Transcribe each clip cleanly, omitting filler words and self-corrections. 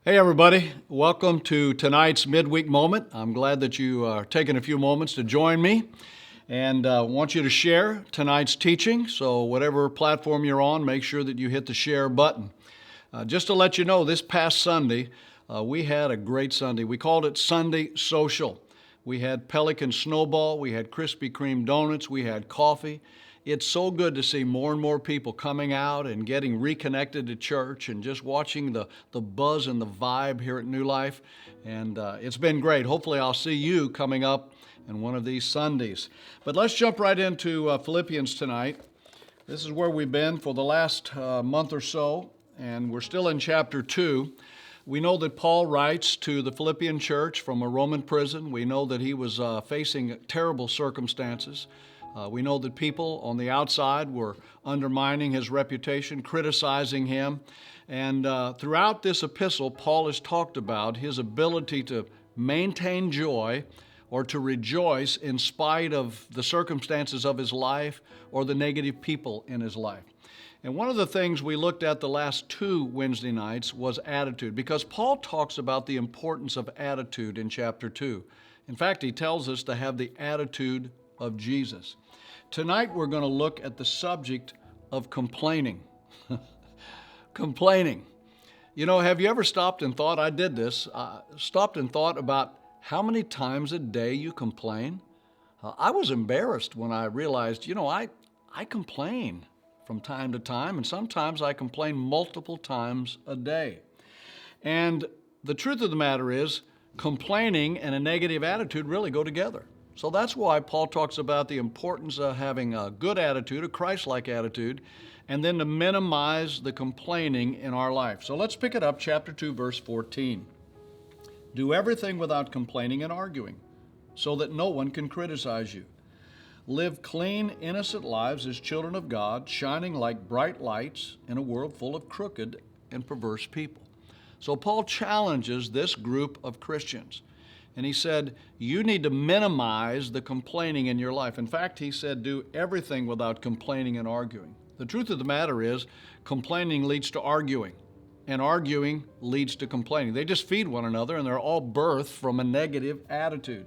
Hey everybody, welcome to tonight's Midweek Moment. I'm glad that you are taking a few moments to join me and want you to share tonight's teaching. So whatever platform you're on, make sure that you hit the share button. Just to let you know, this past Sunday, we had a great Sunday. We called it Sunday Social. We had Pelican Snowball, we had Krispy Kreme donuts, we had coffee. It's so good to see more and more people coming out and getting reconnected to church and just watching the buzz and the vibe here at New Life. And it's been great. Hopefully I'll see you coming up in one of these Sundays. But let's jump right into Philippians tonight. This is where we've been for the last month or so, and we're still in chapter 2. We know that Paul writes to the Philippian church from a Roman prison. We know that he was facing terrible circumstances. We know that people on the outside were undermining his reputation, criticizing him. And throughout this epistle, Paul has talked about his ability to maintain joy or to rejoice in spite of the circumstances of his life or the negative people in his life. And one of the things we looked at the last 2 Wednesday nights was attitude, because Paul talks about the importance of attitude in chapter 2. In fact, he tells us to have the attitude of Jesus. Tonight we're going to look at the subject of complaining. Complaining. You know, have you ever stopped and thought, I did this, stopped and thought about how many times a day you complain? I was embarrassed when I realized, I complain from time to time, and sometimes I complain multiple times a day. And the truth of the matter is, complaining and a negative attitude really go together. So that's why Paul talks about the importance of having a good attitude, a Christ-like attitude, and then to minimize the complaining in our life. So let's pick it up, chapter 2, verse 14. Do everything without complaining and arguing, so that no one can criticize you. Live clean, innocent lives as children of God, shining like bright lights in a world full of crooked and perverse people. So Paul challenges this group of Christians. And he said, you need to minimize the complaining in your life. In fact, he said, do everything without complaining and arguing. The truth of the matter is, complaining leads to arguing, and arguing leads to complaining. They just feed one another, and they're all birthed from a negative attitude.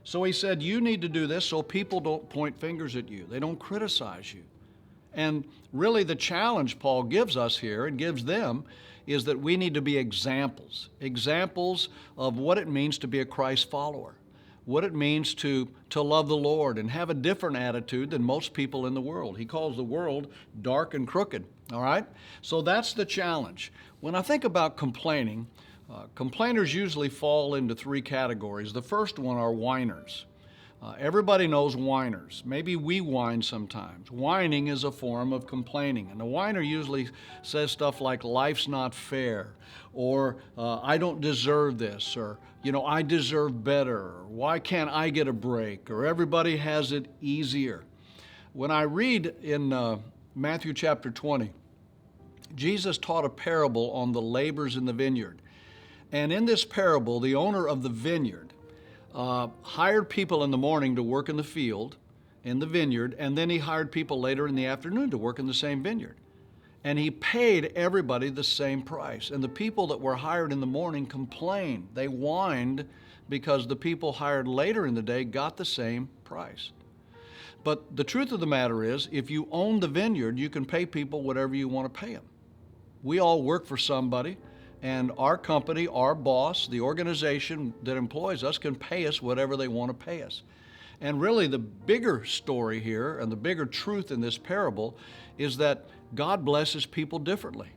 So he said, you need to do this so people don't point fingers at you. They don't criticize you. And really the challenge Paul gives us here and gives them is that we need to be examples of what it means to be a Christ follower, what it means to love the Lord and have a different attitude than most people in the world. He calls the world dark and crooked, all right? So that's the challenge. When I think about complaining, complainers usually fall into 3 categories. The first one are whiners. Everybody knows whiners. Maybe we whine sometimes. Whining is a form of complaining. And the whiner usually says stuff like, life's not fair, or I don't deserve this, or, I deserve better, or why can't I get a break, or everybody has it easier. When I read in Matthew chapter 20, Jesus taught a parable on the laborers in the vineyard. And in this parable, the owner of the vineyard hired people in the morning to work in the field, in the vineyard, and then he hired people later in the afternoon to work in the same vineyard. And he paid everybody the same price. And the people that were hired in the morning complained. They whined because the people hired later in the day got the same price. But the truth of the matter is, if you own the vineyard, you can pay people whatever you want to pay them. We all work for somebody. And our company, our boss, the organization that employs us can pay us whatever they want to pay us. And really the bigger story here and the bigger truth in this parable is that God blesses people differently.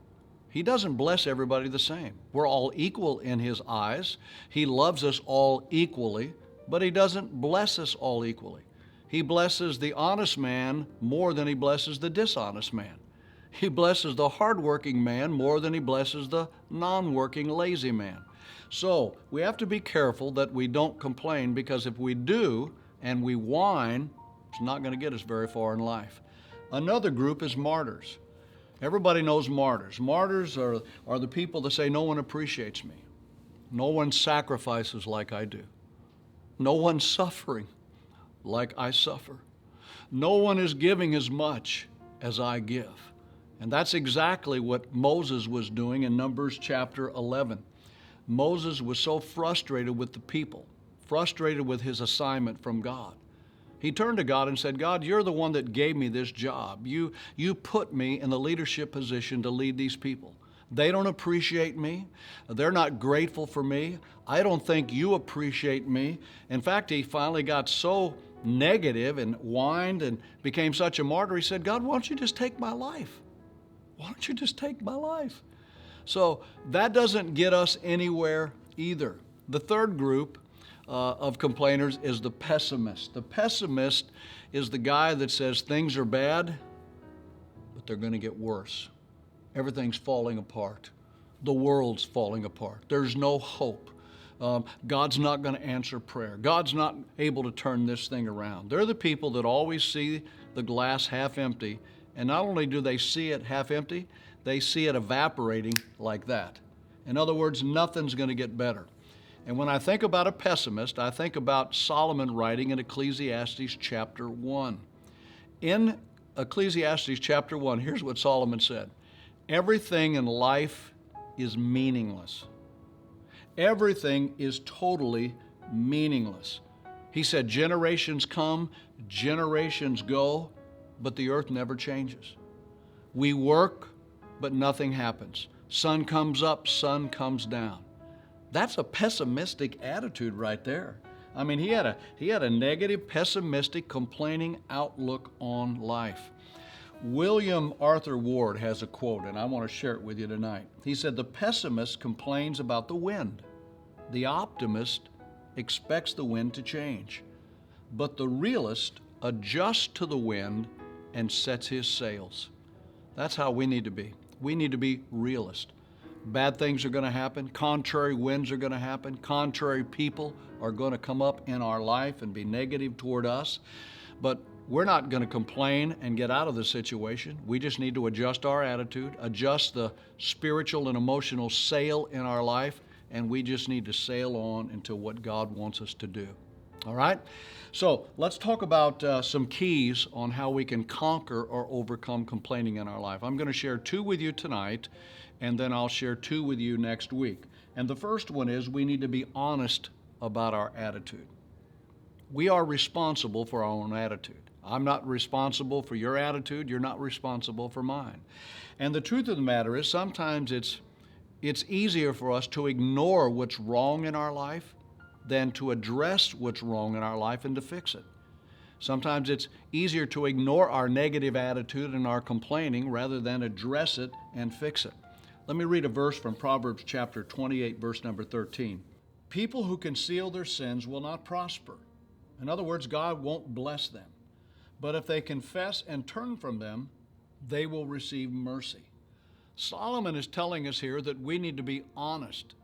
He doesn't bless everybody the same. We're all equal in His eyes. He loves us all equally, but He doesn't bless us all equally. He blesses the honest man more than He blesses the dishonest man. He blesses the hardworking man more than He blesses the non-working lazy man. So we have to be careful that we don't complain, because if we do and we whine, it's not going to get us very far in life. Another group is martyrs. Everybody knows martyrs. Martyrs are the people that say, no one appreciates me. No one sacrifices like I do. No one's suffering like I suffer. No one is giving as much as I give. And that's exactly what Moses was doing in Numbers chapter 11. Moses was so frustrated with the people, frustrated with his assignment from God. He turned to God and said, God, you're the one that gave me this job. You put me in the leadership position to lead these people. They don't appreciate me. They're not grateful for me. I don't think you appreciate me. In fact, he finally got so negative and whined and became such a martyr. He said, God, why don't you just take my life? Why don't you just take my life? So that doesn't get us anywhere either. The third group of complainers is the pessimist. The pessimist is the guy that says things are bad, but they're going to get worse. Everything's falling apart. The world's falling apart. There's no hope. God's not going to answer prayer. God's not able to turn this thing around. They're the people that always see the glass half empty, and not only do they see it half empty, they see it evaporating like that. In other words, nothing's going to get better. And when I think about a pessimist, I think about Solomon writing in Ecclesiastes chapter 1. In Ecclesiastes chapter 1, here's what Solomon said. Everything in life is meaningless. Everything is totally meaningless. He said, generations come, generations go, but the earth never changes. We work, but nothing happens. Sun comes up, sun comes down. That's a pessimistic attitude right there. I mean, he had a negative, pessimistic, complaining outlook on life. William Arthur Ward has a quote, and I want to share it with you tonight. He said, the pessimist complains about the wind. The optimist expects the wind to change. But the realist adjusts to the wind and sets his sails. That's how we need to be. We need to be realist. Bad things are going to happen. Contrary winds are going to happen. Contrary people are going to come up in our life and be negative toward us. But we're not going to complain and get out of the situation. We just need to adjust our attitude, adjust the spiritual and emotional sail in our life, and we just need to sail on into what God wants us to do. All right? So let's talk about some keys on how we can conquer or overcome complaining in our life. I'm going to share 2 with you tonight, and then I'll share 2 with you next week. And the first one is we need to be honest about our attitude. We are responsible for our own attitude. I'm not responsible for your attitude. You're not responsible for mine. And the truth of the matter is sometimes it's easier for us to ignore what's wrong in our life than to address what's wrong in our life and to fix it. Sometimes it's easier to ignore our negative attitude and our complaining rather than address it and fix it. Let me read a verse from Proverbs chapter 28, verse number 13. People who conceal their sins will not prosper. In other words, God won't bless them. But if they confess and turn from them, they will receive mercy. Solomon is telling us here that we need to be honest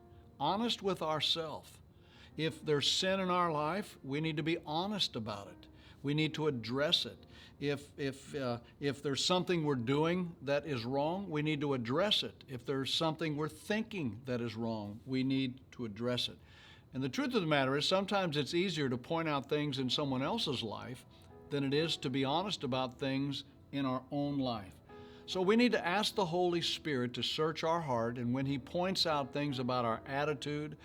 with ourselves. If there's sin in our life, we need to be honest about it. We need to address it. If there's something we're doing that is wrong, we need to address it. If there's something we're thinking that is wrong, we need to address it. And the truth of the matter is sometimes it's easier to point out things in someone else's life than it is to be honest about things in our own life. So we need to ask the Holy Spirit to search our heart, and when He points out things about our attitude,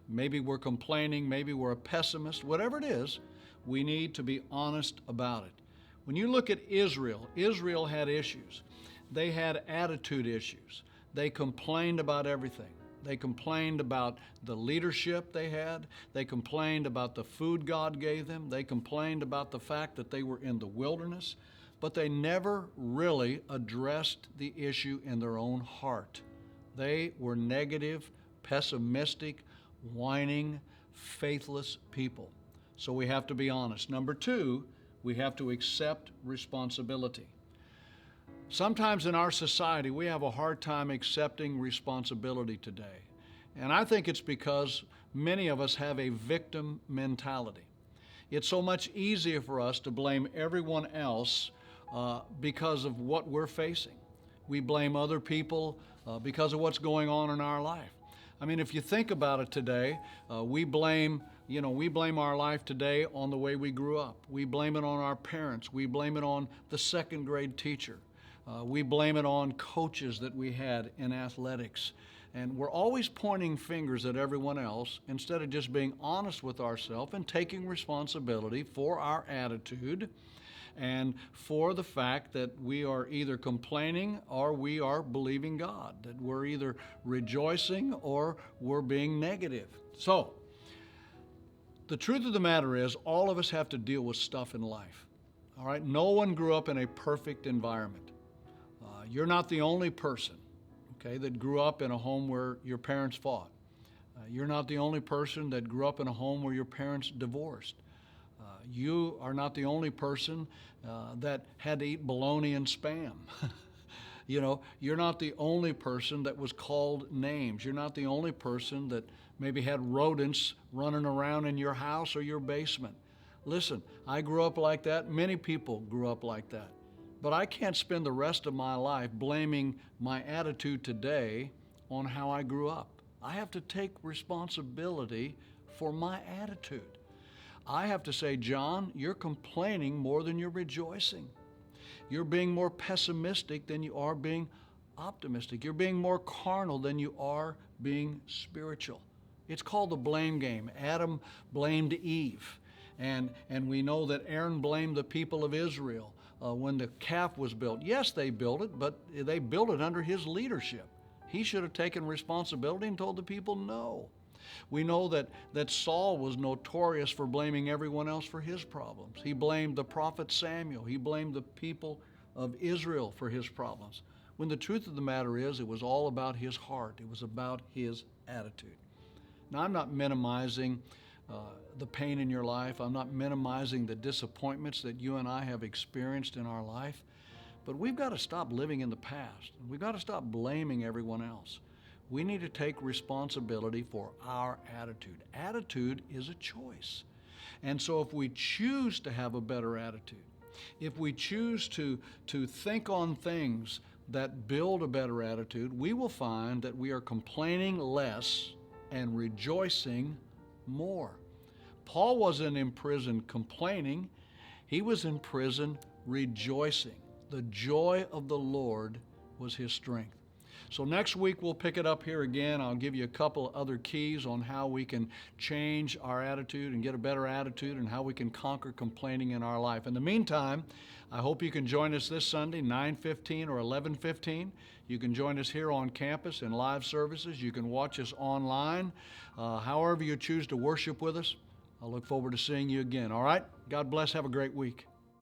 maybe we're complaining, maybe we're a pessimist, whatever it is, we need to be honest about it. When you look at Israel, Israel had issues. They had attitude issues. They complained about everything. They complained about the leadership they had. They complained about the food God gave them. They complained about the fact that they were in the wilderness. But they never really addressed the issue in their own heart. They were negative, pessimistic, whining, faithless people. So we have to be honest. Number 2, we have to accept responsibility. Sometimes in our society, we have a hard time accepting responsibility today. And I think it's because many of us have a victim mentality. It's so much easier for us to blame everyone else because of what we're facing. We blame other people because of what's going on in our life. I mean, if you think about it today, we blame our life today on the way we grew up. We blame it on our parents. We blame it on the second grade teacher. We blame it on coaches that we had in athletics. And we're always pointing fingers at everyone else instead of just being honest with ourselves and taking responsibility for our attitude and for the fact that we are either complaining or we are believing God, that we're either rejoicing or we're being negative. So, the truth of the matter is, all of us have to deal with stuff in life. All right? No one grew up in a perfect environment. You're not the only person, okay, that grew up in a home where your parents fought. You're not the only person that grew up in a home where your parents divorced. You are not the only person that had to eat bologna and Spam. You know, you're not the only person that was called names. You're not the only person that maybe had rodents running around in your house or your basement. Listen, I grew up like that. Many people grew up like that. But I can't spend the rest of my life blaming my attitude today on how I grew up. I have to take responsibility for my attitude. I have to say, John, you're complaining more than you're rejoicing. You're being more pessimistic than you are being optimistic. You're being more carnal than you are being spiritual. It's called the blame game. Adam blamed Eve. And we know that Aaron blamed the people of Israel when the calf was built. Yes, they built it, but they built it under his leadership. He should have taken responsibility and told the people no. We know that Saul was notorious for blaming everyone else for his problems. He blamed the prophet Samuel. He blamed the people of Israel for his problems. When the truth of the matter is, it was all about his heart. It was about his attitude. Now, I'm not minimizing the pain in your life. I'm not minimizing the disappointments that you and I have experienced in our life. But we've got to stop living in the past. We've got to stop blaming everyone else. We need to take responsibility for our attitude. Attitude is a choice. And so if we choose to have a better attitude, if we choose to think on things that build a better attitude, we will find that we are complaining less and rejoicing more. Paul wasn't in prison complaining. He was in prison rejoicing. The joy of the Lord was his strength. So next week we'll pick it up here again. I'll give you a couple other keys on how we can change our attitude and get a better attitude and how we can conquer complaining in our life. In the meantime, I hope you can join us this Sunday, 9:15 or 11:15. You can join us here on campus in live services. You can watch us online. However you choose to worship with us, I look forward to seeing you again. All right? God bless. Have a great week.